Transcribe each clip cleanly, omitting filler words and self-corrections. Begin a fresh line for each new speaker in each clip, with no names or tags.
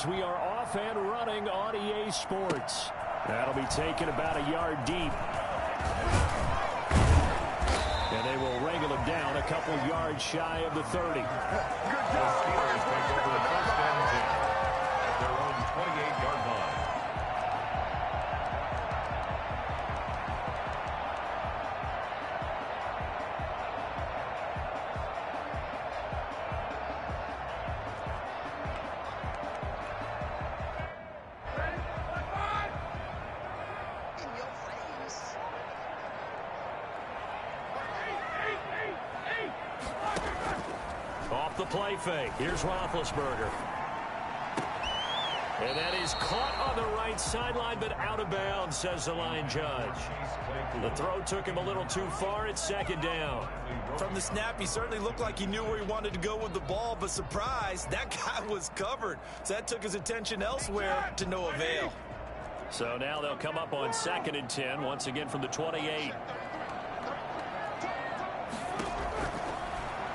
We are off and running on EA Sports. That'll be taken about a yard deep. And they will wrangle him down a couple yards shy of the 30.
Good job. The Steelers take over first and 10 at their own 28-yard line.
Off the play fake. Here's Roethlisberger. And that is caught on the right sideline, but out of bounds, says the line judge. The throw took him a little too far. It's second down.
From the snap, he certainly looked like he knew where he wanted to go with the ball, but surprise, that guy was covered. So that took his attention elsewhere to no avail.
So now they'll come up on 2nd and 10, once again from the 28.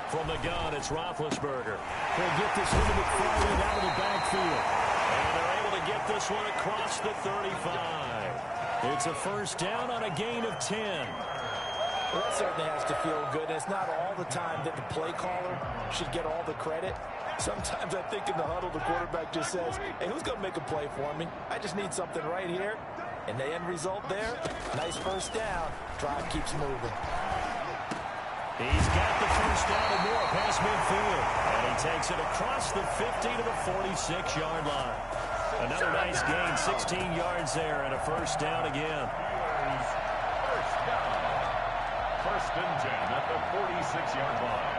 From the gun, it's Roethlisberger. He'll get this into McFarland out of the backfield. And they're able to get this one across the 35. It's a first down on a gain of 10.
Well, that certainly has to feel good. It's not all the time that the play caller should get all the credit. Sometimes I think in the huddle, the quarterback just says, hey, who's going to make a play for me? I just need something right here. And the end result there, nice first down. Drive keeps moving.
He's got the first down and more past midfield. And he takes it across the 50 to the 46-yard line. Another nice gain, 16 yards there, and a first down again.
First down. First and 10 at the 46-yard line.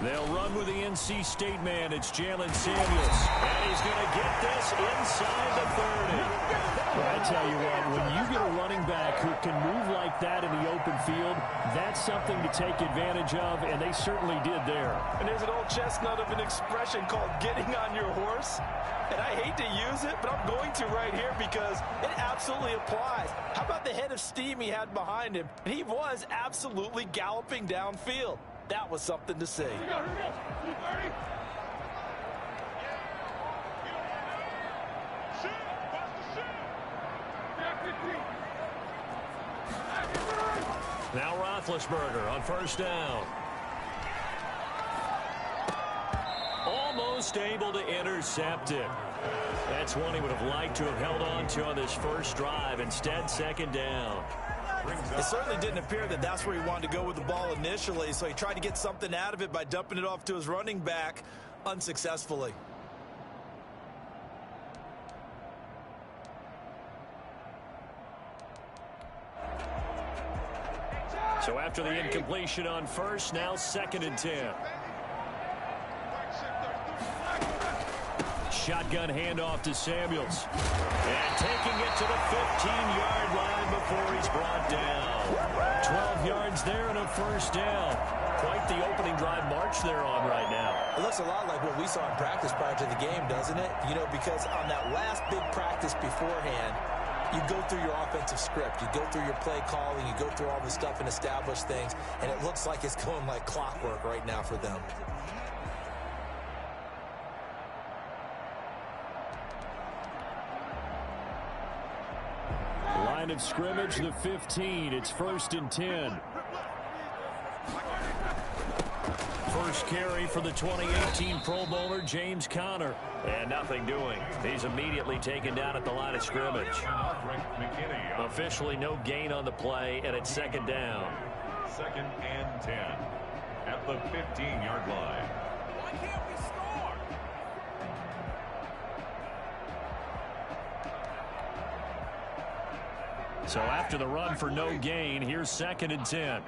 They'll run with the NC State man. It's Jalen Samuels. And he's going to get this inside the 30. Well, I tell you what, when you get a running back who can move like that in the open field, that's something to take advantage of, and they certainly did there.
And there's an old chestnut of an expression called getting on your horse. And I hate to use it, but I'm going to right here because it absolutely applies. How about the head of steam he had behind him? And he was absolutely galloping downfield. That was something to see.
Now Roethlisberger on first down. Almost able to intercept it. That's one he would have liked to have held on to on this first drive. Instead, second down.
It certainly didn't appear that that's where he wanted to go with the ball initially, so he tried to get something out of it by dumping it off to his running back unsuccessfully.
So after the incompletion on first, now 2nd and 10. Shotgun handoff to Samuels. And taking it to the 15-yard line before he's brought down. 12 yards there and a first down. Quite the opening drive march they're on right now.
It looks a lot like what we saw in practice prior to the game, doesn't it? You know, because on that last big practice beforehand, you go through your offensive script. You go through your play calling. You go through all the stuff and establish things. And it looks like it's going like clockwork right now for them.
Line of scrimmage, the 15. It's 1st and 10. First carry for the 2018 Pro Bowler, James Conner. And nothing doing. He's immediately taken down at the line of scrimmage. Officially no gain on the play, and it's second down.
2nd and 10 at the 15-yard line.
Why can't we score?
So after the run for no gain, here's 2nd and 10.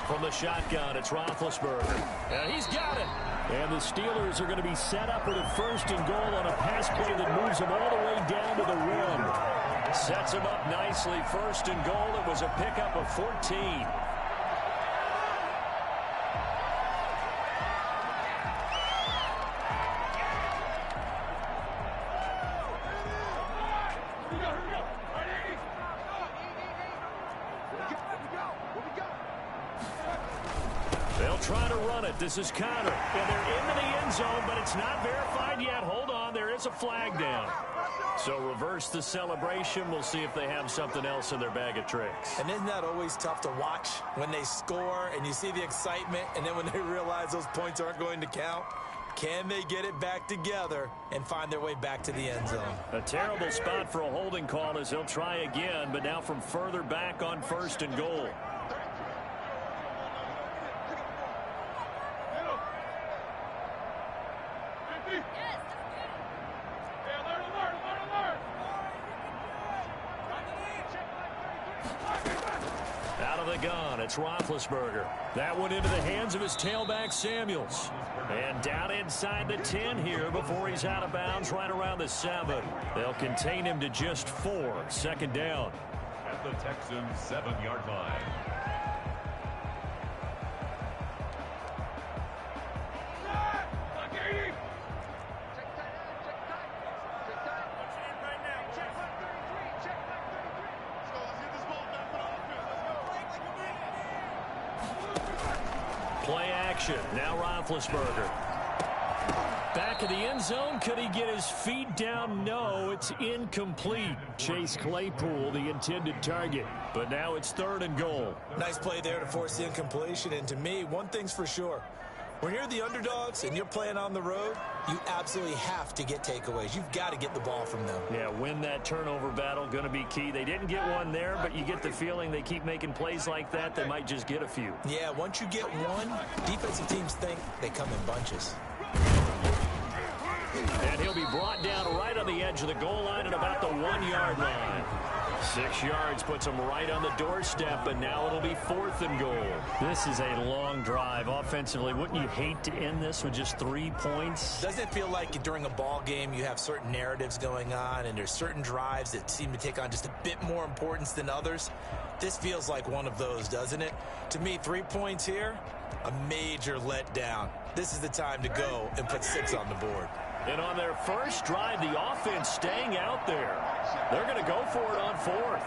From the shotgun, it's Roethlisberger. And he's got it. And the Steelers are going to be set up with a 1st and goal on a pass play that moves them all the way down to the rim. Sets him up nicely. 1st and goal. It was a pickup of 14. They'll try to run it. This is Connor. And they're into the end zone, but it's not verified yet. Hold on. There is a flag down. So reverse the celebration. We'll see if they have something else in their bag of tricks.
And isn't that always tough to watch when they score and you see the excitement, and then when they realize those points aren't going to count? Can they get it back together and find their way back to the end zone?
A terrible spot for a holding call as he'll try again, but now from further back on 1st and goal. Out of the gun, it's Roethlisberger. That one into the hands of his tailback, Samuels. And down inside the 10 here before he's out of bounds right around the 7. They'll contain him to just 4. 2nd down.
At the Texans' 7-yard line.
Play action. Now Roethlisberger. Back of the end zone. Could he get his feet down? No, it's incomplete. Chase Claypool, the intended target. But now it's 3rd and goal.
Nice play there to force the incompletion. And to me, one thing's for sure. When you're the underdogs and you're playing on the road, you absolutely have to get takeaways. You've got to get the ball from them.
Yeah, win that turnover battle, going to be key. They didn't get one there, but you get the feeling they keep making plays like that, they might just get a few.
Yeah, once you get one, defensive teams think they come in bunches.
And he'll be brought down right on the edge of the goal line at about the 1-yard line. 6 yards puts him right on the doorstep, but now it'll be 4th and goal. This is a long drive offensively. Wouldn't you hate to end this with just 3 points?
Doesn't it feel like during a ball game you have certain narratives going on and there's certain drives that seem to take on just a bit more importance than others? This feels like one of those, doesn't it? To me, 3 points here, a major letdown. This is the time to go and put 6 on the board.
And on their first drive, the offense staying out there. They're going to go for it on 4th.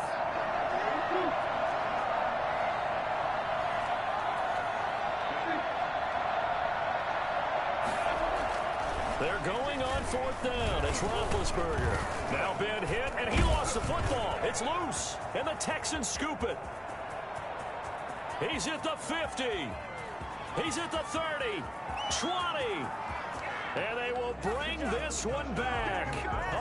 They're going on 4th down. It's Roethlisberger. Now Ben hit, and he lost the football. It's loose, and the Texans scoop it. He's at the 50. He's at the 30. 20. And they will bring this one back.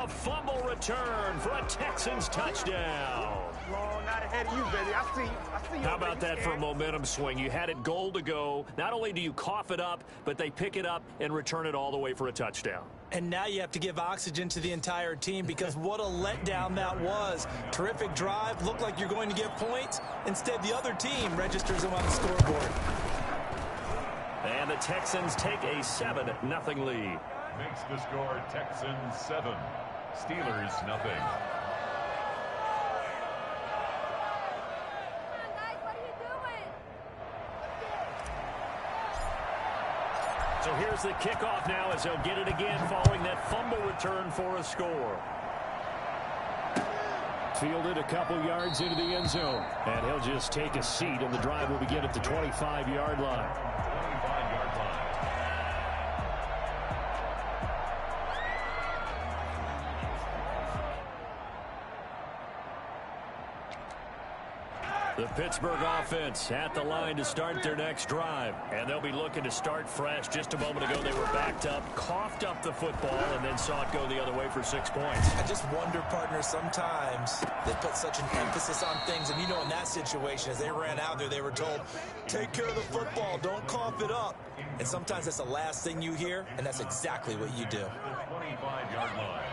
A fumble return for a Texans touchdown.
Not ahead of you, baby. I see you.
How about that for a momentum swing? You had it goal to go. Not only do you cough it up, but they pick it up and return it all the way for a touchdown.
And now you have to give oxygen to the entire team because what a letdown that was. Terrific drive. Looked like you're going to get points. Instead, the other team registers them on the scoreboard.
And the Texans take a 7-0 lead.
Makes the score Texans 7, Steelers nothing.
So here's the kickoff now as they'll get it again following that fumble return for a score. Fielded a couple yards into the end zone. And he'll just take a seat, and the drive will begin at the 25-yard line.
25-yard line.
The Pittsburgh offense at the line to start their next drive. And they'll be looking to start fresh. Just a moment ago, they were backed up, coughed up the football, and then saw it go the other way for 6 points.
I just wonder, partner, sometimes they put such an emphasis on things. And, you know, in that situation, as they ran out there, they were told, take care of the football, don't cough it up. And sometimes that's the last thing you hear, and that's exactly what you do.
The 25-yard line.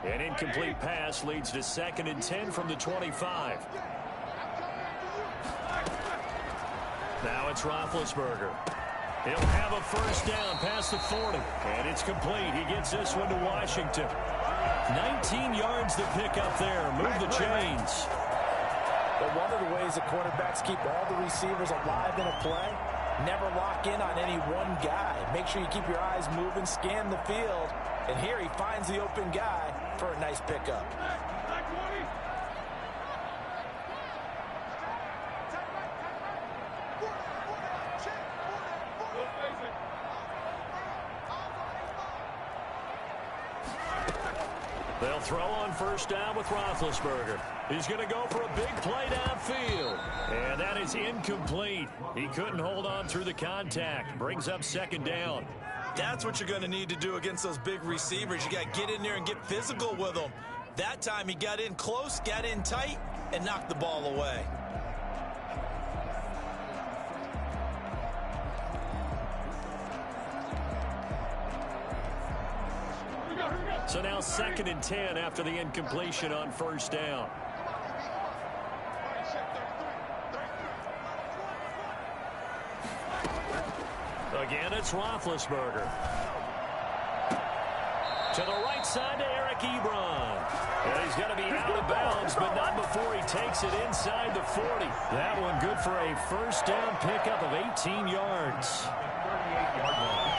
An incomplete pass leads to 2nd and 10 from the 25. Now it's Roethlisberger. He'll have a first down past the 40. And it's complete. He gets this one to Washington. 19 yards to pick up there. Move the chains.
But one of the ways the quarterbacks keep all the receivers alive in a play, never lock in on any one guy. Make sure you keep your eyes moving, scan the field, And here he finds the open guy for a nice pickup.
They'll throw on first down with Roethlisberger. He's going to go for a big play downfield. And that is incomplete. He couldn't hold on through the contact. Brings up second down.
That's what you're going to need to do against those big receivers. You got to get in there and get physical with them. That time he got in close, got in tight, and knocked the ball away.
So now 2nd and 10 after the incompletion on first down. Again, it's Roethlisberger. To the right side to Eric Ebron. And he's going to be out of bounds, but not before he takes it inside the 40. That one good for a first down pickup of 18 yards.
38-yard line.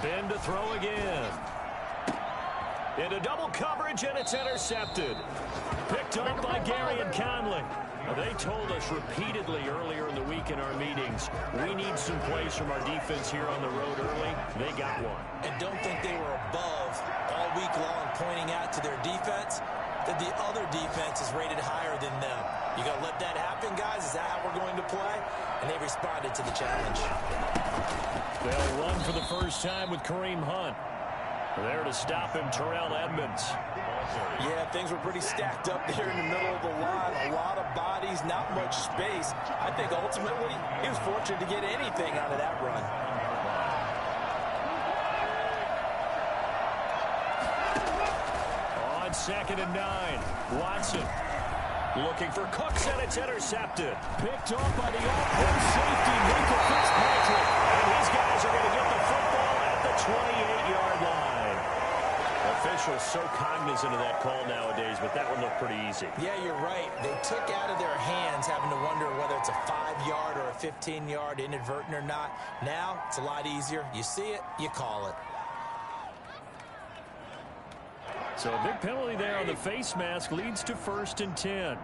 Ben to throw again. Into double coverage, and it's intercepted. Picked up by Gary and Conley. They told us repeatedly earlier in the week in our meetings, we need some plays from our defense here on the road early. They got one.
And don't think they were above all week long pointing out to their defense that the other defense is rated higher than them. You got to let that happen, guys. Is that how we're going to play? And they responded to the challenge.
They'll run for the first time with Kareem Hunt. There to stop him, Terrell Edmunds.
Yeah, things were pretty stacked up there in the middle of the line. A lot of bodies, not much space. I think ultimately he was fortunate to get anything out of that run.
On 2nd and 9, Watson looking for Cooks, and it's intercepted. Picked off by the all-pro safety, Minkah Fitzpatrick. And these guys are going to get the football at the 28-yard line. Officials so cognizant of that call nowadays, but that one looked pretty easy.
Yeah, you're right. They took out of their hands having to wonder whether it's a 5-yard or a 15-yard, inadvertent or not. Now, it's a lot easier. You see it, you call it.
So a big penalty there on the face mask leads to 1st and 10.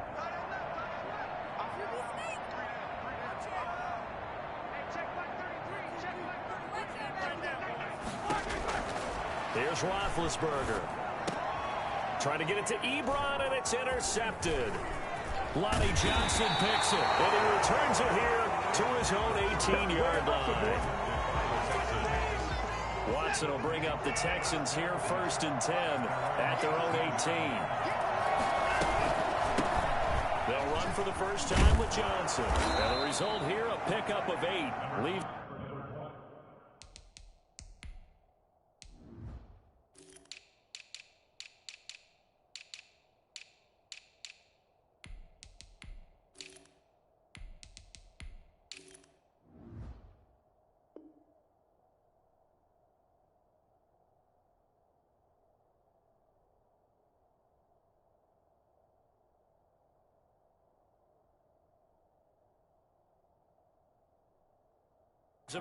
Here's Roethlisberger. Trying to get it to Ebron, and it's intercepted. Lonnie Johnson picks it, and he returns it here to his own 18-yard line. Watson will bring up the Texans here 1st and 10 at their own 18. They'll run for the first time with Johnson. And the result here, a pickup of 8. Leave.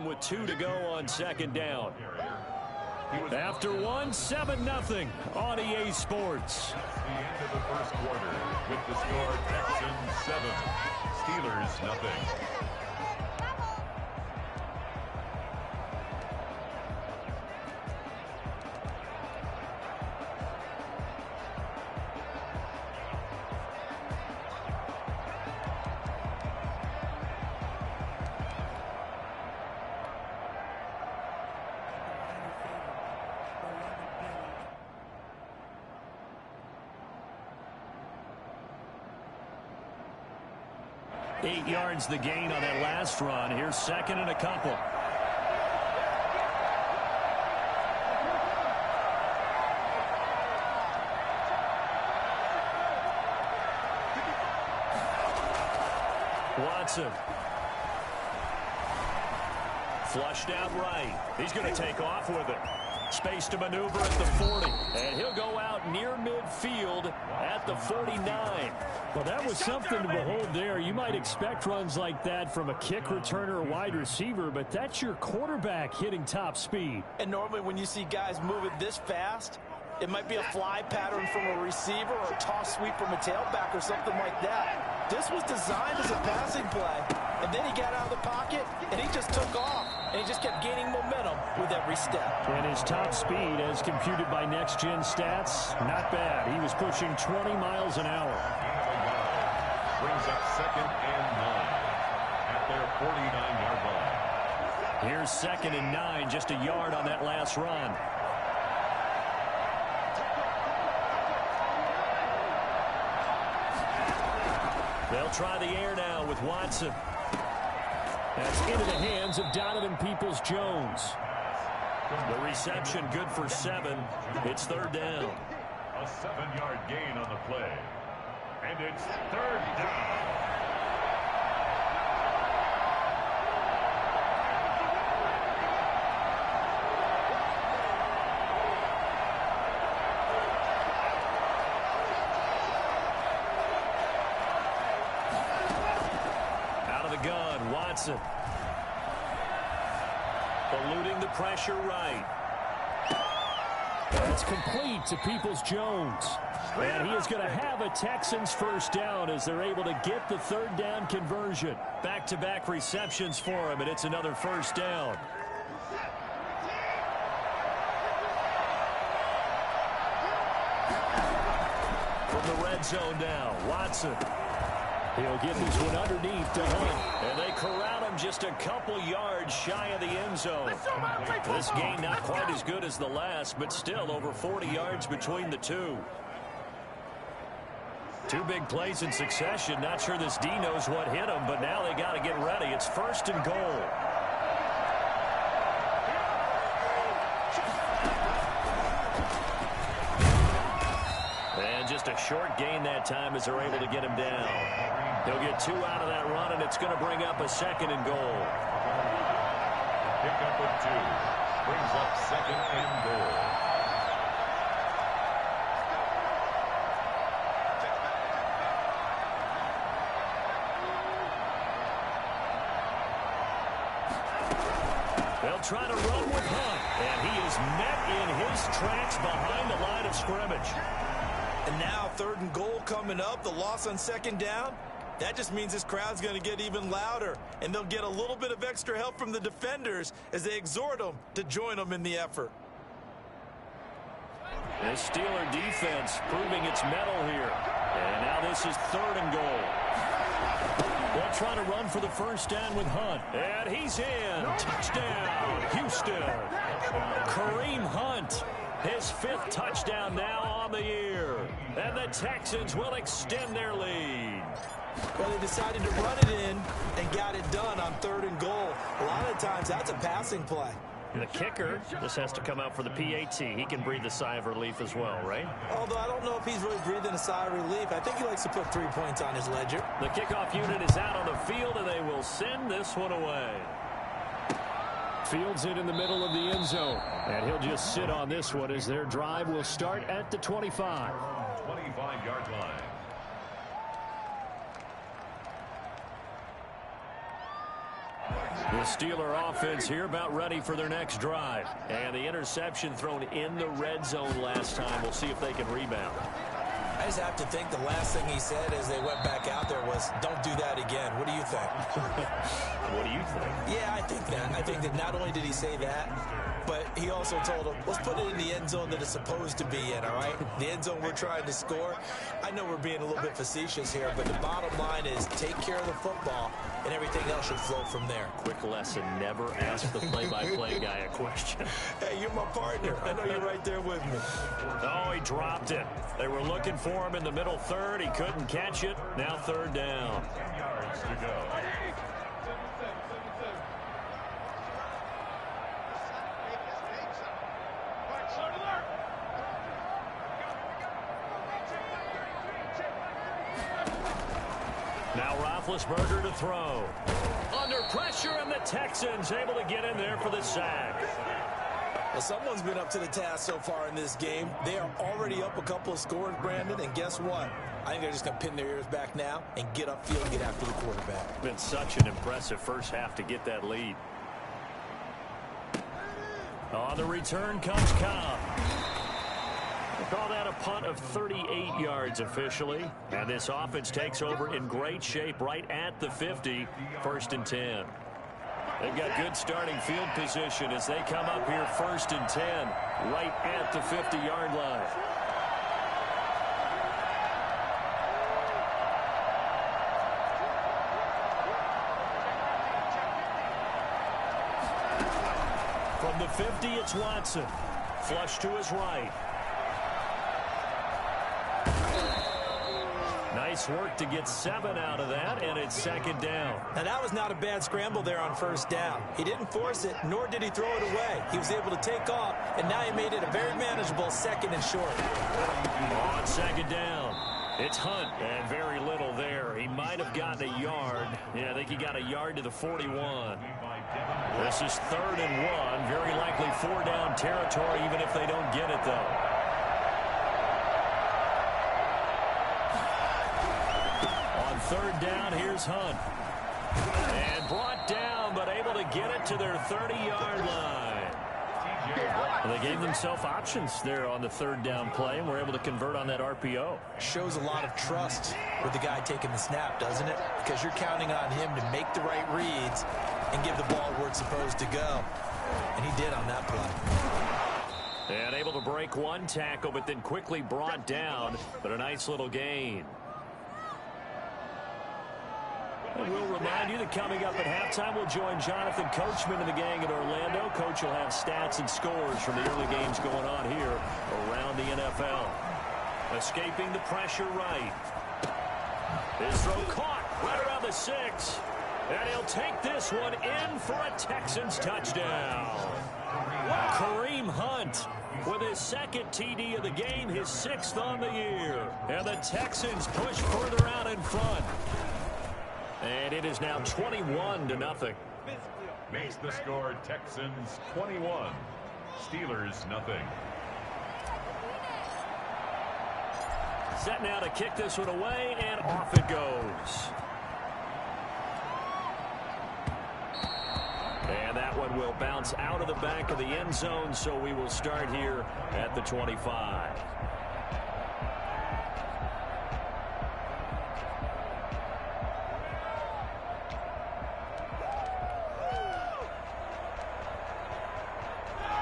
With 2 to go on 2nd down. After 1, 7-0 on EA Sports.
The end of the first quarter with the score Texans 7, Steelers nothing.
Eight yards the gain on that last run. Here's 2nd and a couple. Watson. Flushed out right. He's going to take off with it. Space to maneuver at the 40. And he'll go out near midfield at the 49.
Well, that was something to behold there. You might expect runs like that from a kick returner or wide receiver, but that's your quarterback hitting top speed.
And normally when you see guys moving this fast, it might be a fly pattern from a receiver or a toss sweep from a tailback or something like that. This was designed as a passing play. And then he got out of the pocket, and he just took off. And he just kept gaining momentum with every step.
And his top speed, as computed by Next Gen Stats, not bad. He was pushing 20 miles an hour.
Brings up 2nd and 9 at their 49-yard line.
Here's 2nd and 9, just a yard on that last run. They'll try the air now with Watson.
That's into the hands of Donovan Peoples-Jones.
The reception good for 7. It's 3rd down.
A 7-yard gain on the play. And it's 3rd down.
Gun, Watson. Eluding the pressure right.
It's complete to Peoples-Jones. And he is going to have a Texans first down as they're able to get the 3rd down conversion.
Back-to-back receptions for him, and it's another first down. From the red zone now, Watson.
He'll get this one underneath to Hunt.
And they corral him just a couple yards shy of the end zone. This game not quite as good as the last, but still over 40 yards between the two. Two big plays in succession. Not sure this D knows what hit him, but now they got to get ready. It's 1st and goal. And just a short gain that time as they're able to get him down. He'll get 2 out of that run, and it's going to bring up a 2nd and goal.
Pick up of 2. Brings up 2nd and goal.
They'll try to run with Hunt, and he is met in his tracks behind the line of scrimmage.
And now 3rd and goal coming up. The loss on 2nd down. That just means this crowd's going to get even louder. And they'll get a little bit of extra help from the defenders as they exhort them to join them in the effort.
The Steeler defense proving its mettle here. And now this is 3rd and goal. They'll try to run for the first down with Hunt. And he's in. Touchdown, Houston. Kareem Hunt. His 5th touchdown now on the year. And the Texans will extend their lead.
Well, they decided to run it in and got it done on 3rd and goal. A lot of times, that's a passing play.
The kicker, this has to come out for the PAT. He can breathe a sigh of relief as well, right?
Although I don't know if he's really breathing a sigh of relief. I think he likes to put 3 points on his ledger.
The kickoff unit is out on the field, and they will send this one away.
Fields it in the middle of the end zone. And he'll just sit on this one as their drive will start at the 25.
25-yard line.
The Steeler offense here about ready for their next drive. And the interception thrown in the red zone last time. We'll see if they can rebound.
I just have to think the last thing he said as they went back out there was, don't do that again. What do you think?
What do you think?
Yeah, I think that. I think that not only did he say that, but he also told them, let's put it in the end zone that it's supposed to be in, all right? The end zone we're trying to score. I know we're being a little bit facetious here, but the bottom line is take care of the football, and everything else should flow from there.
Quick lesson, never ask the play-by-play guy a question.
Hey, you're my partner. I know you're right there with me.
Oh, he dropped it. They were looking for him in the middle third. He couldn't catch it. Now 3rd down.
10 yards to go.
Now Roethlisberger to throw. Under pressure, and the Texans able to get in there for the sack.
Well, someone's been up to the task so far in this game. They are already up a couple of scores, Brandon, and guess what? I think they're just going to pin their ears back now and get upfield and get after the quarterback.
Been such an impressive first half to get that lead. On the return comes Cobb. We'll call that a punt of 38 yards officially. And this offense takes over in great shape right at the 50, 1st and 10. They've got good starting field position as they come up here 1st and 10, right at the 50-yard line. From the 50, it's Watson. Flush to his right. Nice work to get 7 out of that, and it's 2nd down.
Now, that was not a bad scramble there on 1st down. He didn't force it, nor did he throw it away. He was able to take off, and now he made it a very manageable 2nd and short.
On 2nd down, it's Hunt, and very little there. He might have gotten a yard. Yeah, I think he got a yard to the 41. This is 3rd and 1, very likely 4-down territory, even if they don't get it, though. On 3rd down, here's Hunt. And brought down, but able to get it to their 30-yard line. Well, they gave themselves options there on the 3rd down play, and were able to convert on that RPO.
Shows a lot of trust with the guy taking the snap, doesn't it? Because you're counting on him to make the right reads and give the ball where it's supposed to go. And he did on that play.
And able to break one tackle, but then quickly brought down, but a nice little gain. And we'll remind you that coming up at halftime, we'll join Jonathan Coachman and the gang in Orlando. Coach will have stats and scores from the early games going on here around the NFL. Escaping the pressure right. His throw caught right around the 6. And he'll take this one in for a Texans touchdown. Kareem Hunt with his 2nd TD of the game, his 6th on the year. And the Texans push further out in front. And it is now 21-0.
Makes the score Texans 21, Steelers nothing.
Set now to kick this one away, and off it goes. And that one will bounce out of the back of the end zone, so we will start here at the 25.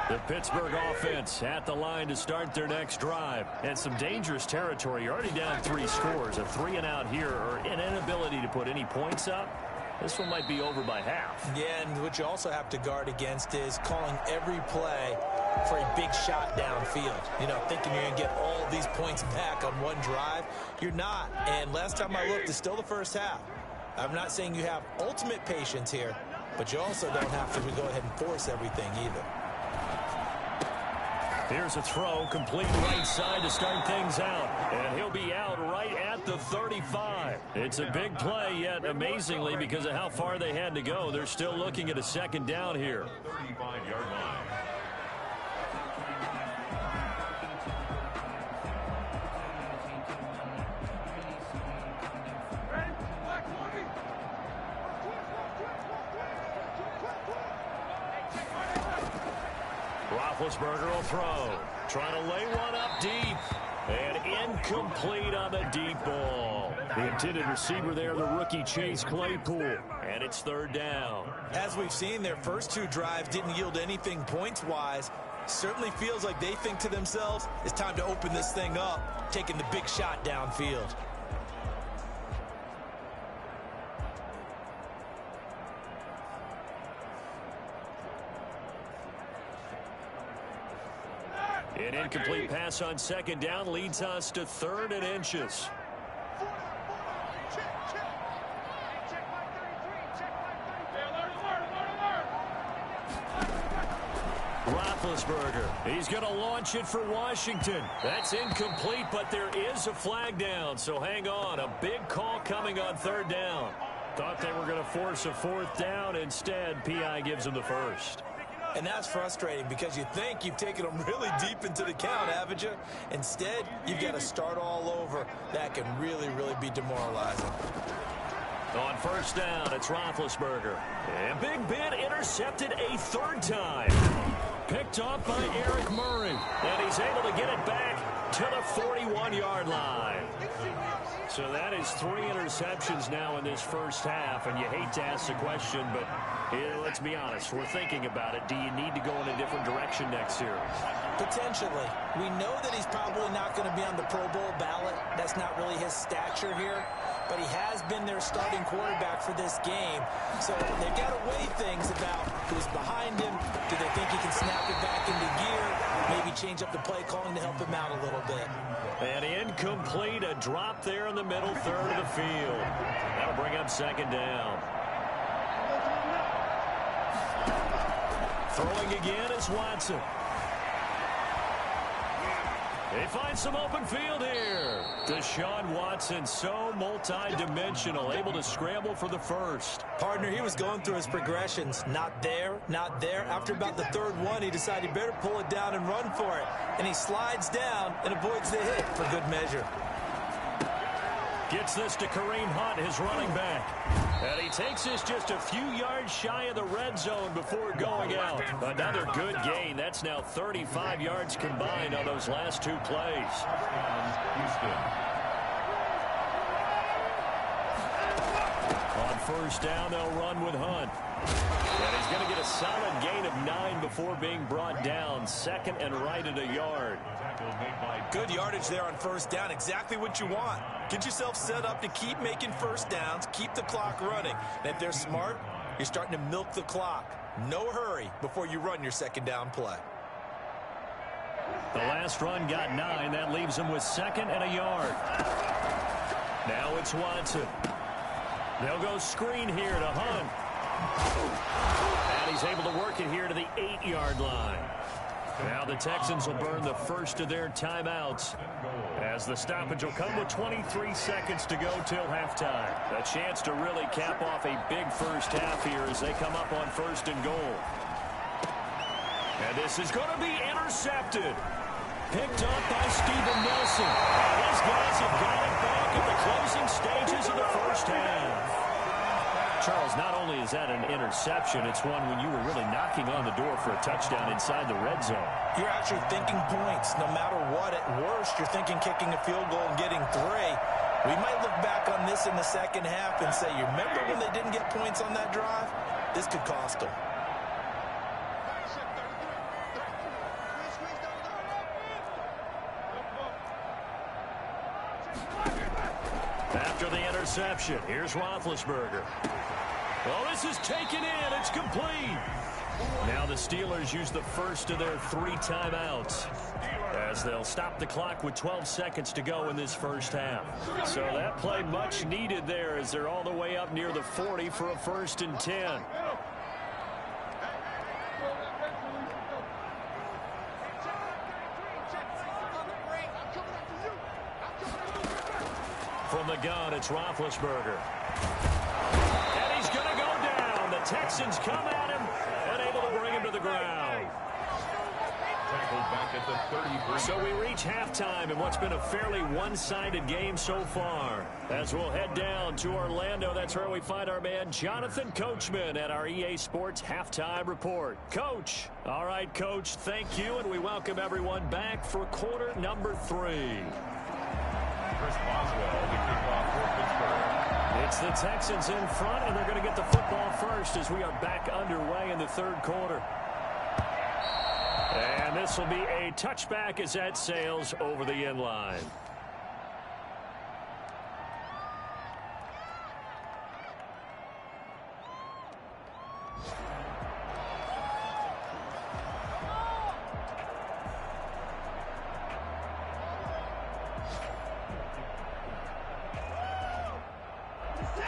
The Pittsburgh offense at the line to start their next drive. And some dangerous territory. You're already down 3 scores. A 3-and-out here, or an inability to put any points up. This one might be over by half.
Yeah, and what you also have to guard against is calling every play for a big shot downfield. You know, thinking you're going to get all these points back on one drive. You're not. And last time I looked, it's still the first half. I'm not saying you have ultimate patience here, but you also don't have to go ahead and force everything either.
Here's a throw, complete right side to start things out. And he'll be out right at the 35. It's a big play, yet amazingly, because of how far they had to go, they're still looking at a 2nd down here.
35-yard line.
Roethlisberger will throw. Trying to lay one up deep. And incomplete on the deep ball. The intended receiver there, the rookie Chase Claypool. And it's 3rd down.
As we've seen, their first 2 drives didn't yield anything points-wise. Certainly feels like they think to themselves, it's time to open this thing up, taking the big shot downfield.
An incomplete pass on 2nd down leads us to 3rd and inches. Roethlisberger. He's going to launch it for Washington. That's incomplete, but there is a flag down, so hang on. A big call coming on third down. Thought they were going to force a fourth down. Instead, P.I. gives them the first.
And that's frustrating because you think you've taken them really deep into the count, haven't you? Instead, you've got to start all over. That can really, really be demoralizing.
On first down, it's Roethlisberger. And Big Ben intercepted a third time. Picked off by Eric Murray. And he's able to get it back to the 41-yard line. So that is 3 interceptions now in this first half. And you hate to ask the question, but let's be honest. We're thinking about it. Do you need to go in a different direction next year?
Potentially. We know that he's probably not going to be on the Pro Bowl ballot. That's not really his stature here. But he has been their starting quarterback for this game. So they've got to weigh things about who's behind him. Do they think he can snap it back into gear? Maybe change up the play calling to help him out a little bit.
And incomplete, a drop there in the middle third of the field. That'll bring up second down. Throwing again is Watson. They find some open field here. Deshaun Watson, so multi-dimensional, able to scramble for the first.
Partner, he was going through his progressions. Not there, not there. After about the third one, he decided he better pull it down and run for it. And he slides down and avoids the hit for good measure.
Gets this to Kareem Hunt, his running back. And he takes this just a few yards shy of the red zone before going out. Another good gain. That's now 35 yards combined on those last 2 plays.
Houston.
On first down, they'll run with Hunt. And he's going to get a solid gain of 9 before being brought down. Second and right at a yard.
Good yardage there on first down. Exactly what you want. Get yourself set up to keep making first downs, keep the clock running. And if they're smart, you're starting to milk the clock. No hurry before you run your second down play.
The last run got 9. That leaves him with second and a yard. Now it's Watson. They'll go screen here to Hunt. And he's able to work it here to the 8-yard line. Now the Texans will burn the first of their timeouts as the stoppage will come with 23 seconds to go till halftime. A chance to really cap off a big first half here as they come up on first and goal. And this is going to be intercepted. Picked up by Steven Nelson. And these guys have got it back at the closing stages of the first half. Charles, not only is that an interception, it's one when you were really knocking on the door for a touchdown inside the red zone.
You're actually thinking points. No matter what, at worst, you're thinking kicking a field goal and getting 3. We might look back on this in the second half and say, you remember when they didn't get points on that drive? This could cost them.
After the interception, here's Roethlisberger. Well, this is taken in. It's complete. Now the Steelers use the first of their 3 timeouts as they'll stop the clock with 12 seconds to go in this first half. So that play much needed there as they're all the way up near the 40 for a 1st and 10. From the gun, it's Roethlisberger. And he's going to go down. The Texans come at him and able to bring him to the ground.
Back at the 33.
So we reach halftime in what's been a fairly one-sided game so far. As we'll head down to Orlando, that's where we find our man Jonathan Coachman at our EA Sports Halftime Report. Coach. All right, Coach, thank you, and we welcome everyone back for quarter number 3.
Chris Boswell to kick off for Pittsburgh.
It's the Texans in front, and they're going to get the football first as we are back underway in the 3rd quarter. And this will be a touchback as that sails over the end line.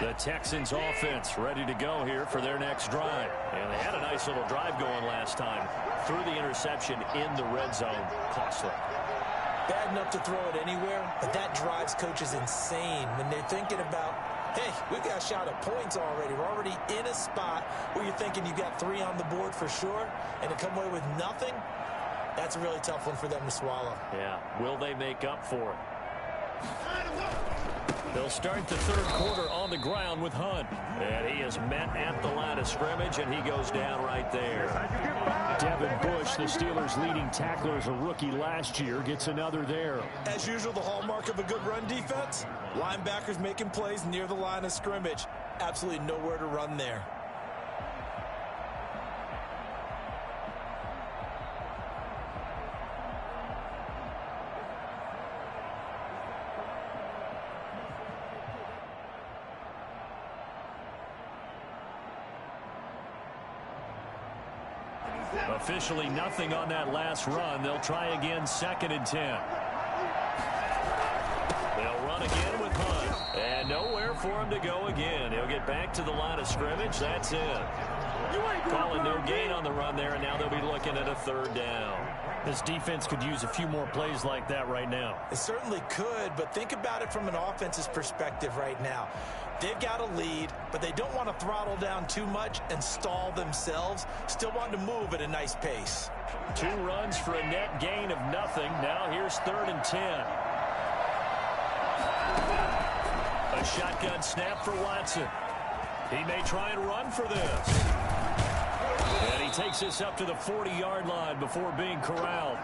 The Texans offense ready to go here for their next drive. And they had a nice little drive going last time. Threw the interception in the red zone. Costly.
Bad enough to throw it anywhere, but that drives coaches insane when they're thinking about, hey, we got a shot at points already. We're already in a spot where you're thinking you got 3 on the board for sure, and to come away with nothing, that's a really tough one for them to swallow.
Yeah, will they make up for it? They'll start the third quarter on the ground with Hunt. And he is met at the line of scrimmage, and he goes down right there.
Devin Bush, the Steelers' leading tackler as a rookie last year, gets another there.
As usual, the hallmark of a good run defense, linebackers making plays near the line of scrimmage. Absolutely nowhere to run there.
Officially nothing on that last run. They'll try again, 2nd and 10. They'll run again with Hunt. And nowhere for him to go again. He'll get back to the line of scrimmage. That's it. Calling no gain on the run there, and now they'll be looking at a 3rd down.
This defense could use a few more plays like that right now.
It certainly could, but think about it from an offense's perspective right now. They've got a lead, but they don't want to throttle down too much and stall themselves. Still want to move at a nice pace.
2 runs for a net gain of nothing. Now here's 3rd and 10. A shotgun snap for Watson. He may try and run for this. And he takes this up to the 40-yard line before being corralled.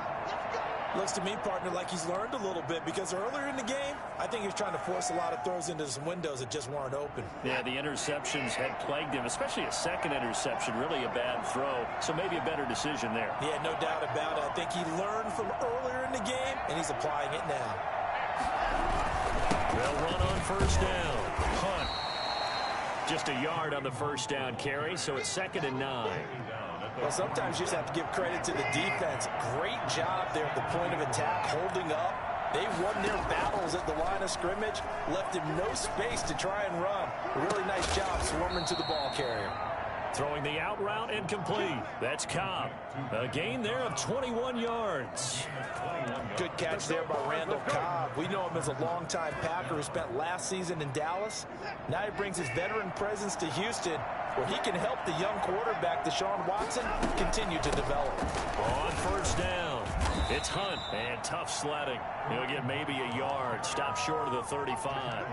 Looks to me, partner, like he's learned a little bit, because earlier in the game, I think he was trying to force a lot of throws into some windows that just weren't open.
Yeah, the interceptions had plagued him, especially a second interception, really a bad throw. So maybe a better decision there.
Yeah, no doubt about it. I think he learned from earlier in the game, and he's applying it now.
They'll run on 1st down. Hunt. Just a yard on the 1st down carry, so it's 2nd and 9.
Well, sometimes you just have to give credit to the defense. Great job there at the point of attack, holding up. They won their battles at the line of scrimmage, left him no space to try and run. A really nice job swarming to the ball carrier.
Throwing the out route and complete. That's Cobb. A gain there of 21 yards.
Good catch there by Randall Cobb. We know him as a longtime Packer who spent last season in Dallas. Now he brings his veteran presence to Houston, where he can help the young quarterback, Deshaun Watson, continue to develop.
On 1st down, it's Hunt, and tough sledding. He'll get maybe a yard, stop short of the 35.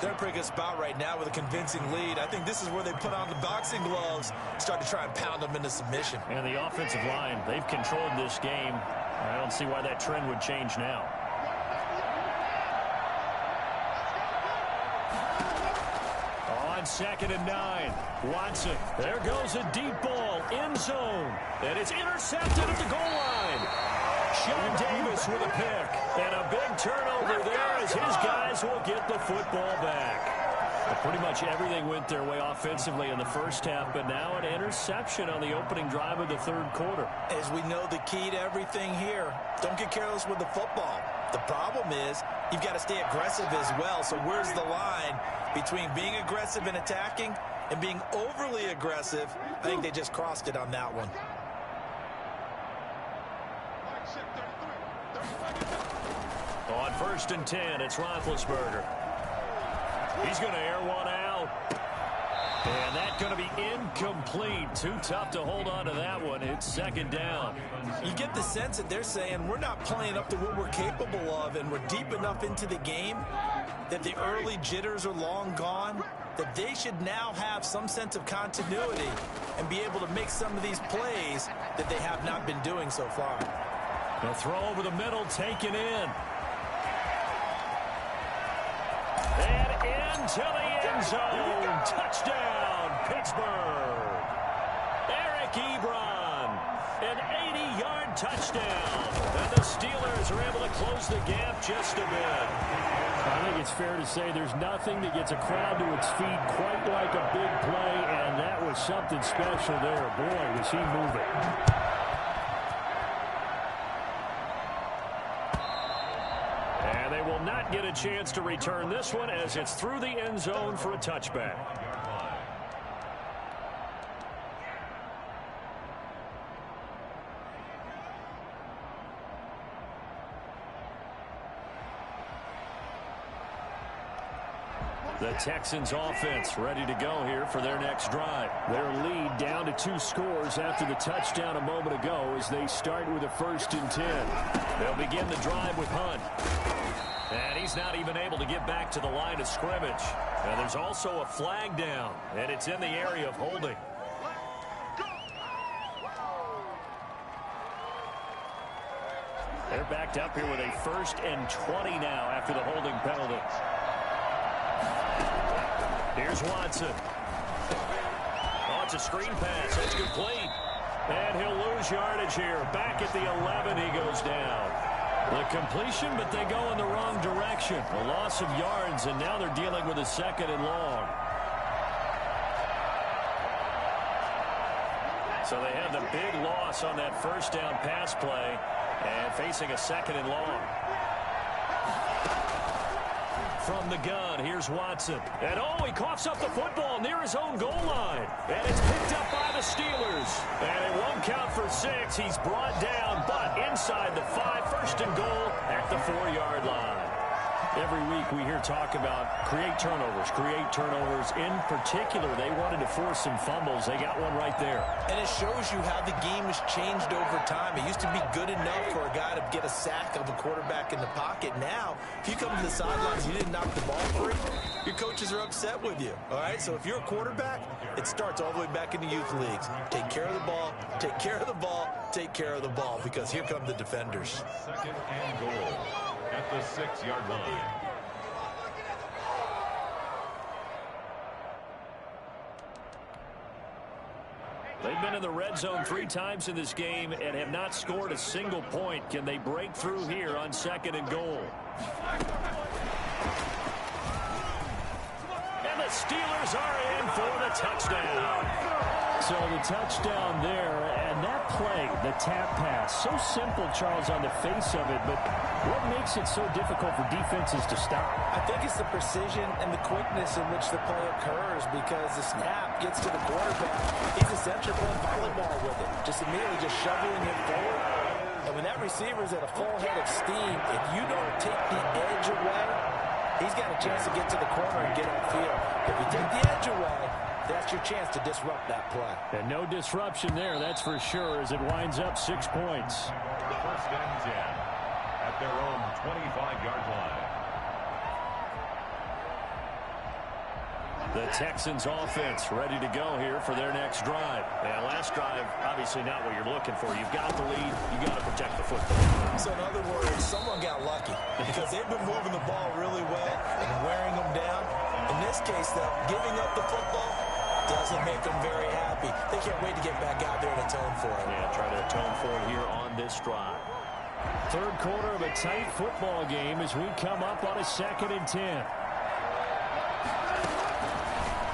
They're in a pretty good spot right now with a convincing lead. I think this is where they put on the boxing gloves, start to try and pound them into submission.
And the offensive line, they've controlled this game. I don't see why that trend would change now. On 2nd and 9, Watson. There goes a deep ball, end zone. And it's intercepted at the goal line. Sean Davis with a pick. And a big turnover there as his guys will get the football back. Well, pretty much everything went their way offensively in the 1st half, but now an interception on the opening drive of the 3rd quarter.
As we know, the key to everything here, don't get careless with the football. The problem is you've got to stay aggressive as well. So where's the line between being aggressive and attacking and being overly aggressive? I think they just crossed it on that one.
On 1st and 10, it's Roethlisberger. He's going to air one out. And that's going to be incomplete. Too tough to hold on to that one. It's 2nd down.
You get the sense that they're saying we're not playing up to what we're capable of, and we're deep enough into the game that the early jitters are long gone, that they should now have some sense of continuity and be able to make some of these plays that they have not been doing so far.
The throw over the middle, taken in. And into the end zone. Touchdown, Pittsburgh. Eric Ebron, an 80-yard touchdown. And the Steelers are able to close the gap just a bit.
I think it's fair to say there's nothing that gets a crowd to its feet quite like a big play, and that was something special there. Boy, was he moving.
not get a chance to return this one as it's through the end zone for a touchback. The Texans offense ready to go here for their next drive. Their lead down to 2 scores after the touchdown a moment ago as they start with a 1st and 10. They'll begin the drive with Hunt. And he's not even able to get back to the line of scrimmage. And there's also a flag down, and it's in the area of holding. They're backed up here with a 1st and 20 now after the holding penalty. Here's Watson. Oh, it's a screen pass. That's complete. And he'll lose yardage here. Back at the 11, he goes down. The completion, but they go in the wrong direction. A loss of yards, and now they're dealing with a 2nd and long. So they have the big loss on that 1st down pass play and facing a 2nd and long. From the gun, here's Watson. And oh, he coughs up the football near his own goal line. And it's picked up by the Steelers. And it won't count for 6. He's brought down, but inside the 5, 1st and goal at the 4-yard line. Every week we hear talk about create turnovers. In particular, they wanted to force some fumbles. They got one right there.
And it shows you how the game has changed over time. It used to be good enough for a guy to get a sack of a quarterback in the pocket. Now, if you come to the sidelines, you didn't knock the ball free, your coaches are upset with you. All right, so if you're a quarterback, it starts all the way back in the youth leagues. Take care of the ball, take care of the ball, take care of the ball, because here come the defenders.
2nd and goal at the 6-yard line.
They've been in the red zone 3 times in this game and have not scored a single point. Can they break through here on 2nd and goal? And the Steelers are in for the touchdown.
So the touchdown there, and that play, the tap pass, so simple, Charles, on the face of it, but what makes it so difficult for defenses to stop?
I think it's the precision and the quickness in which the play occurs, because the snap gets to the quarterback. He's essentially playing volleyball with it, just immediately just shoveling it forward. And when that receiver's at a full head of steam, if you don't take the edge away, he's got a chance to get to the corner and get upfield. If you take the edge away, that's your chance to disrupt that play.
And no disruption there, that's for sure, as it winds up 6 points.
1st and 10 at their own 25-yard line.
The Texans offense ready to go here for their next drive. And last drive, obviously not what you're looking for. You've got the lead. You got to protect the football.
So in other words, someone got lucky because they've been moving the ball really well and wearing them down. In this case, though, giving up the football doesn't make them very happy. They can't wait to get back out there and atone for it.
Yeah, try to atone for it here on this drive.
3rd quarter of a tight football game as we come up on a 2nd and 10.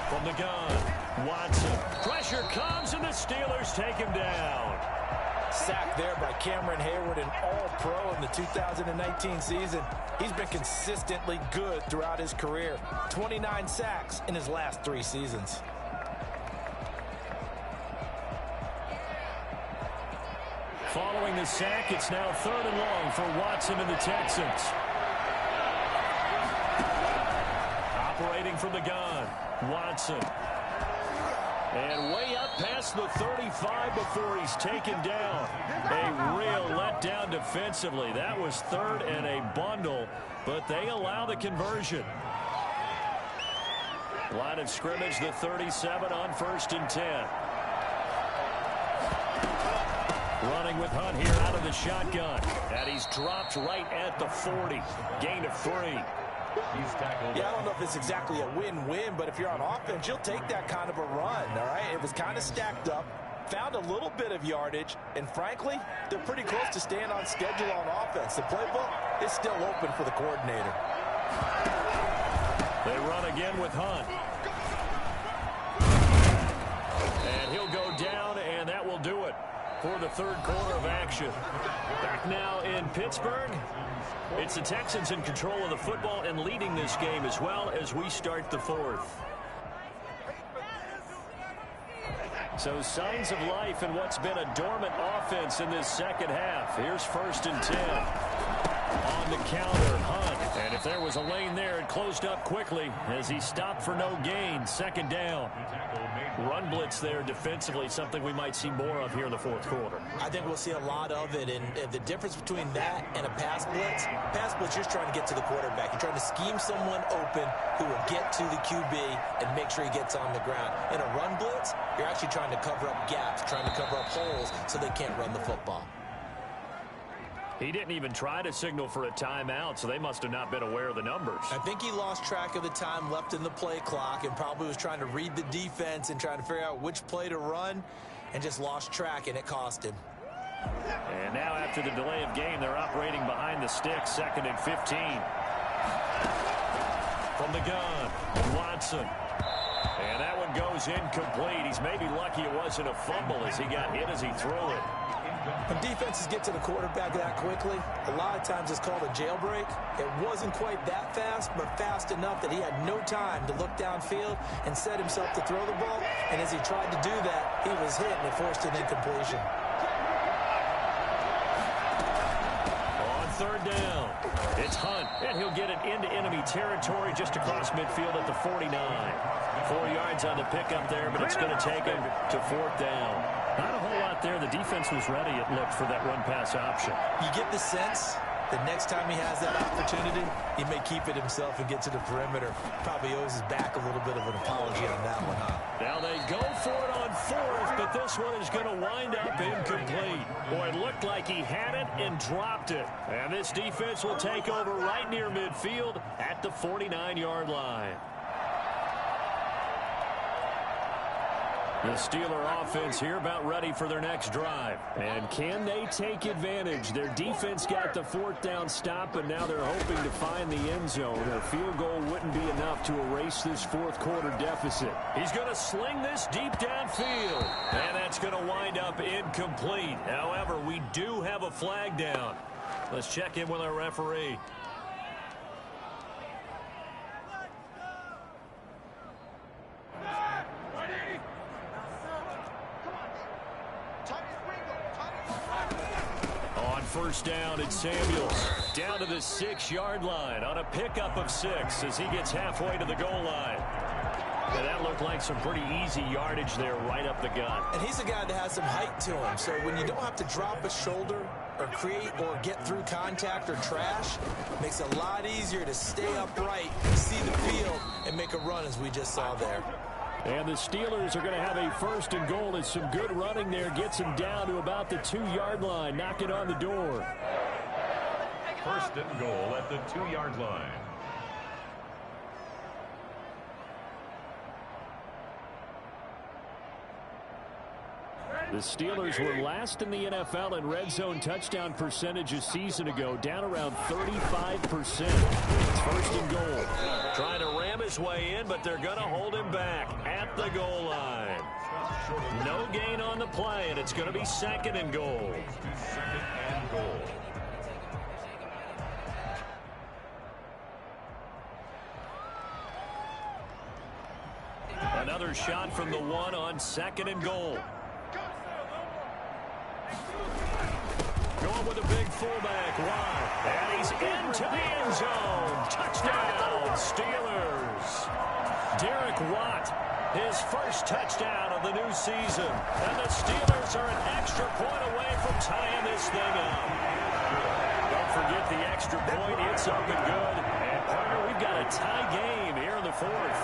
From the gun, Watson. Pressure comes, and the Steelers take him down.
Sack there by Cameron Hayward, an all-pro in the 2019 season. He's been consistently good throughout his career. 29 sacks in his last 3 seasons.
Following the sack, it's now 3rd and long for Watson and the Texans. Operating from the gun, Watson. And way up past the 35 before he's taken down. A real letdown defensively. That was 3rd and a bundle, but they allow the conversion. Line of scrimmage, the 37 on 1st and 10. Running with Hunt here out of the shotgun. And he's dropped right at the 40. Gain of 3.
He's tackled.
Yeah, I don't know if it's exactly a win-win, but if you're on offense, you'll take that kind of a run, all right? It was kind of stacked up, found a little bit of yardage, and frankly, they're pretty close to staying on schedule on offense. The playbook is still open for the coordinator.
They run again with Hunt. And he'll go down, and that will do it. for the third quarter of action. Back now in Pittsburgh. It's the Texans in control of the football and leading this game as well as we start the fourth. So signs of life in what's been a dormant offense in this second half. Here's 1st and 10. On the counter, Hunt. And if there was a lane there, it closed up quickly as he stopped for no gain. 2nd down. Run blitz there defensively, something we might see more of here in the fourth quarter.
I think we'll see a lot of it, and the difference between that and a pass blitz, you're just trying to get to the quarterback. You're trying to scheme someone open who will get to the QB and make sure he gets on the ground. In a run blitz, you're actually trying to cover up gaps, trying to cover up holes so they can't run the football.
He didn't even try to signal for a timeout, so they must have not been aware of the numbers.
I think he lost track of the time left in the play clock and probably was trying to read the defense and trying to figure out which play to run and just lost track, and it cost him.
And now after the delay of game, they're operating behind the sticks, 2nd and 15. From the gun, Watson. And that one goes incomplete. He's maybe lucky it wasn't a fumble as he got hit as he threw it.
When defenses get to the quarterback that quickly, a lot of times it's called a jailbreak. It wasn't quite that fast, but fast enough that he had no time to look downfield and set himself to throw the ball. And as he tried to do that, he was hit and it forced an incompletion.
On 3rd down, it's Hunt, and he'll get it into enemy territory just across midfield at the 49. 4 yards on the pickup there, but it's going to take him to 4th down. Not a whole lot there. The defense was ready, it looked, for that run-pass option.
You get the sense that next time he has that opportunity, he may keep it himself and get to the perimeter. Probably owes his back a little bit of an apology on that one, huh?
Now they go for it on 4th, but this one is going to wind up incomplete. Boy, it looked like he had it and dropped it. And this defense will take over right near midfield at the 49-yard line. The Steeler offense here about ready for their next drive. And can they take advantage? Their defense got the 4th down stop, and now they're hoping to find the end zone. A field goal wouldn't be enough to erase this fourth quarter deficit. He's going to sling this deep downfield, and that's going to wind up incomplete. However, we do have a flag down. Let's check in with our referee. First down, it's Samuels down to the 6-yard line on a pickup of 6 as he gets halfway to the goal line. And that looked like some pretty easy yardage there right up the gut.
And he's a guy that has some height to him, so when you don't have to drop a shoulder or create or get through contact or trash, it makes it a lot easier to stay upright, see the field, and make a run as we just saw there.
And the Steelers are going to have a 1st and goal. It's some good running there. Gets him down to about the 2-yard line. Knock it on the door.
1st and goal at the 2-yard line.
The Steelers were last in the NFL in red zone touchdown percentage a season ago, down around 35%. It's 1st and goal. Trying to ram his way in, but they're going to hold him back at the goal line. No gain on the play, and it's going to be 2nd and goal.
2nd and goal.
Another shot from the 1 on 2nd and goal. Going with a big fullback. Wow. And he's into the end zone. Touchdown, Steelers. Derek Watt, his first touchdown of the new season. And the Steelers are an extra point away from tying this thing up. Don't forget the extra point. It's up and good. And, partner, we've got a tie game here in the 4th.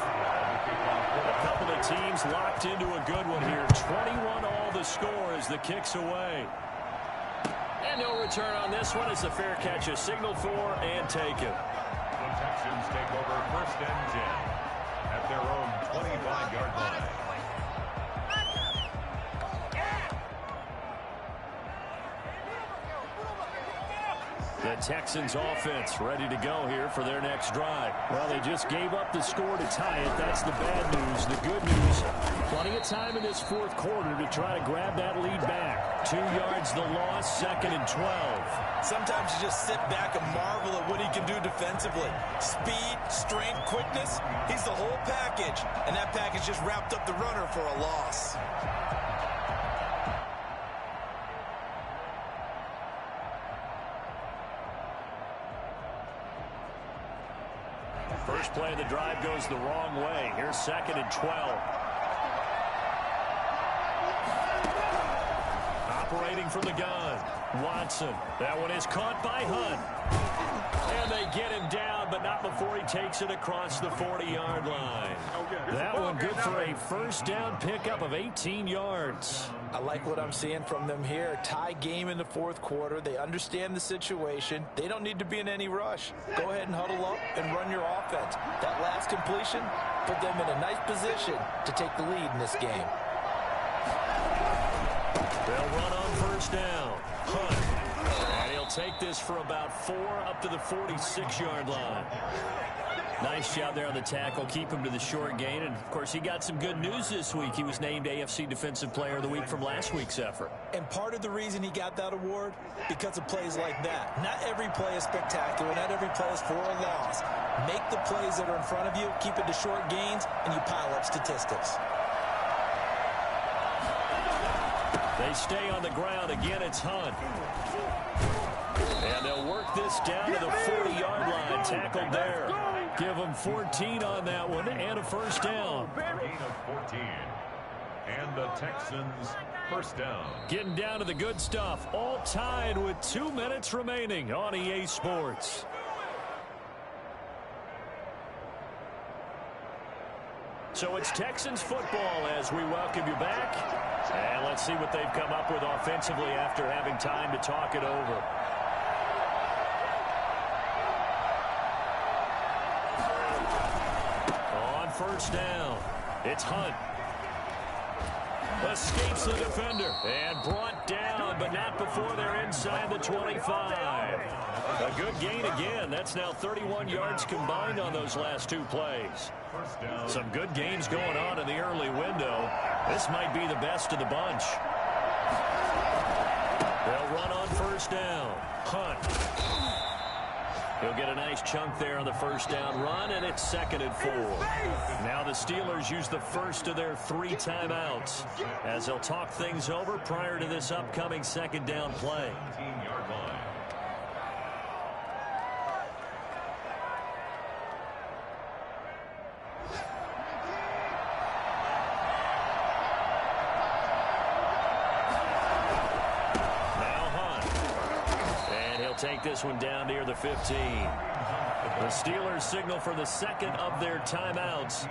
A couple of teams locked into a good one here. 21 all the score as the kick's away. And no return on this one as the fair catch is signaled for and taken.
The Texans take over 1st and 10 at their own 25-yard line.
The Texans offense ready to go here for their next drive.
Well, they just gave up the score to tie it. That's the bad news. The good news, plenty of time in this fourth quarter to try to grab that lead back.
2 yards the loss, 2nd and 12.
Sometimes you just sit back and marvel at what he can do defensively. Speed, strength, quickness, he's the whole package. And that package just wrapped up the runner for a loss.
First play of the drive goes the wrong way. Here's 2nd and 12. Operating from the gun. Watson. That one is caught by Hunt. And they get him down, but not before he takes it across the 40-yard line. That one good for a first down pickup of 18 yards.
I like what I'm seeing from them here. Tie game in the fourth quarter. They understand the situation. They don't need to be in any rush. Go ahead and huddle up and run your offense. That last completion put them in a nice position to take the lead in this game.
They'll run on first down. Hunt. And he'll take this for about 4 up to the 46-yard line. Nice job there on the tackle. Keep him to the short gain. And, of course, he got some good news this week. He was named AFC Defensive Player of the Week from last week's effort.
And part of the reason he got that award, because of plays like that. Not every play is spectacular. Not every play is for a loss. Make the plays that are in front of you, keep it to short gains, and you pile up statistics.
They stay on the ground. Again, it's Hunt. And they'll work this down to the 40-yard line. Tackled there. Give them 14 on that one and a first down.
Gain of 14. And the Texans first down.
Getting down to the good stuff. All tied with 2 minutes remaining on EA Sports. So it's Texans football as we welcome you back. And let's see what they've come up with offensively after having time to talk it over. On first down, it's Hunt. Escapes the defender and brought down, but not before they're inside the 25. A good gain again. That's now 31 yards combined on those last 2 plays. Some good games going on in the early window. This might be the best of the bunch. They'll run on first down. Hunt. He'll get a nice chunk there on the first down run, and it's 2nd and 4. Now the Steelers use the first of their 3 timeouts as they'll talk things over prior to this upcoming 2nd down play.
19-yard line.
Take this one down near the 15. The Steelers signal for the 2nd of their timeouts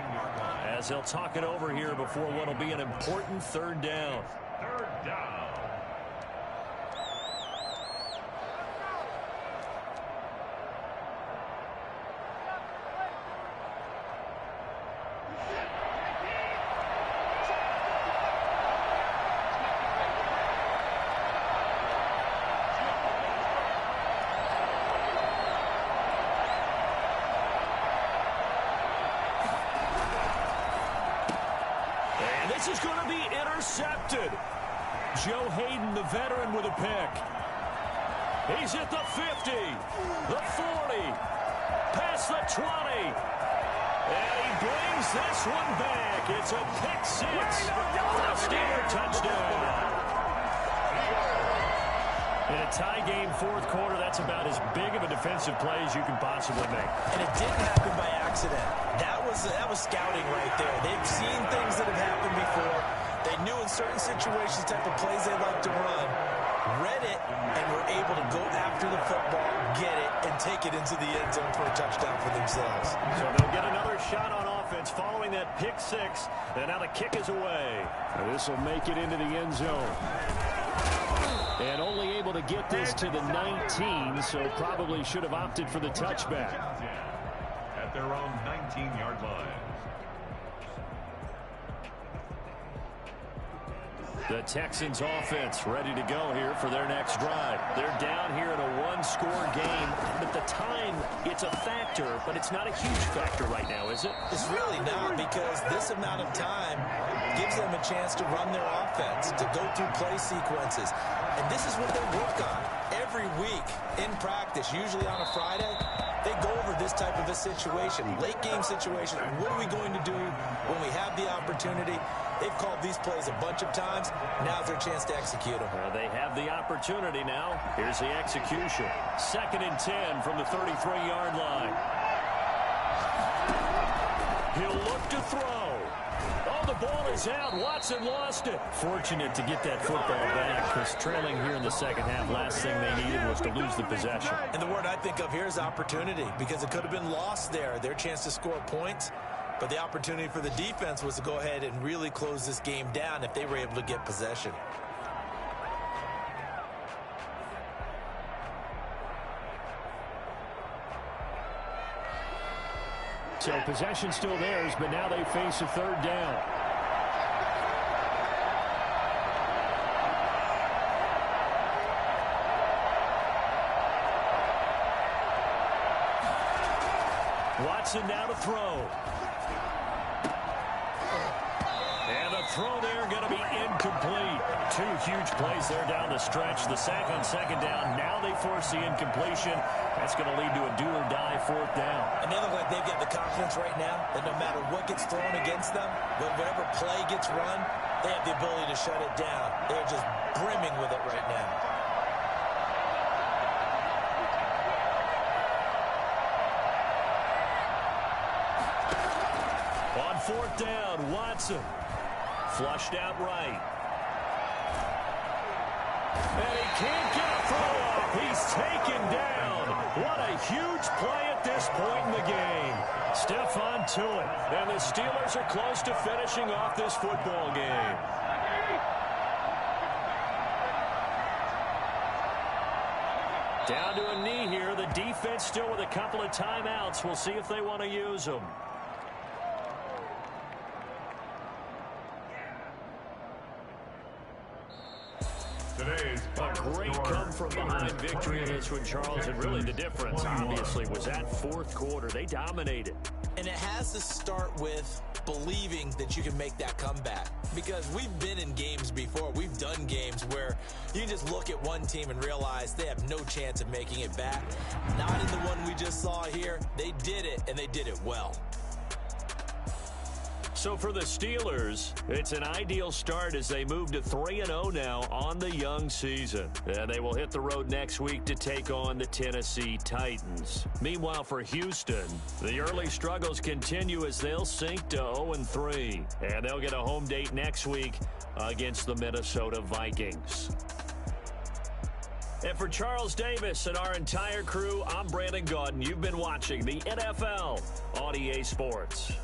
as they'll talk it over here before what will be an important 3rd down.
3rd down.
This is going to be intercepted. Joe Hayden, the veteran, with a pick. He's at the 50, the 40, past the 20. And he brings this one back. It's a pick 6 for a Steeler touchdown. In a tie game, fourth quarter, that's about as big of a defensive play as you can possibly make.
And it didn't happen by accident. That was scouting right there. They've seen things that have happened before. They knew in certain situations type of plays they like to run, read it, and were able to go after the football, get it, and take it into the end zone for a touchdown for themselves.
So they'll get another shot on offense following that pick 6, and now the kick is away.
This will make it into the end zone. And only able to get this to the 19, so probably should have opted for the touchback.
At their own 19-yard line.
The Texans offense ready to go here for their next drive. They're down here in a one-score game. At the time, it's a factor, but it's not a huge factor right now, is it?
It's really not, because this amount of time gives them a chance to run their offense, to go through play sequences. And this is what they work on every week in practice, usually on a Friday. They go over this type of a situation, late game situation. What are we going to do when we have the opportunity? They've called these plays a bunch of times. Now's their chance to execute them.
They have the opportunity now. Here's the execution. 2nd and 10 from the 33-yard line. He'll look to throw. Oh, the ball is out. Watson lost it. Fortunate to get that football back, because trailing here in the second half, last thing they needed was to lose the possession.
And the word I think of here is opportunity, because it could have been lost there, their chance to score points. But the opportunity for the defense was to go ahead and really close this game down if they were able to get possession.
So possession still theirs, but now they face a 3rd down. Watson now to throw. And the throw there going to be incomplete. 2 huge plays there down the stretch. The sack on 2nd down. Now they force the incompletion. That's going to lead to a do-or-die 4th down.
And they look like they've got the confidence right now that no matter what gets thrown against them, whatever play gets run, they have the ability to shut it down. They're just brimming with it right now.
On 4th down, Watson. Flushed out right. And he can't get a throw off. He's taken down. What a huge play at this point in the game. Stephon Tuitt. And the Steelers are close to finishing off this football game. Down to a knee here. The defense still with a couple of timeouts. We'll see if they want to use them. A great come-from-behind victory in this one, Charles, and really the difference, obviously, was that 4th quarter. They dominated.
And it has to start with believing that you can make that comeback, because we've been in games before. We've done games where you can just look at one team and realize they have no chance of making it back. Not in the one we just saw here. They did it, and they did it well.
So for the Steelers, it's an ideal start as they move to 3-0 now on the young season. And they will hit the road next week to take on the Tennessee Titans. Meanwhile, for Houston, the early struggles continue as they'll sink to 0-3. And they'll get a home date next week against the Minnesota Vikings. And for Charles Davis and our entire crew, I'm Brandon Gaudin. You've been watching the NFL on EA Sports.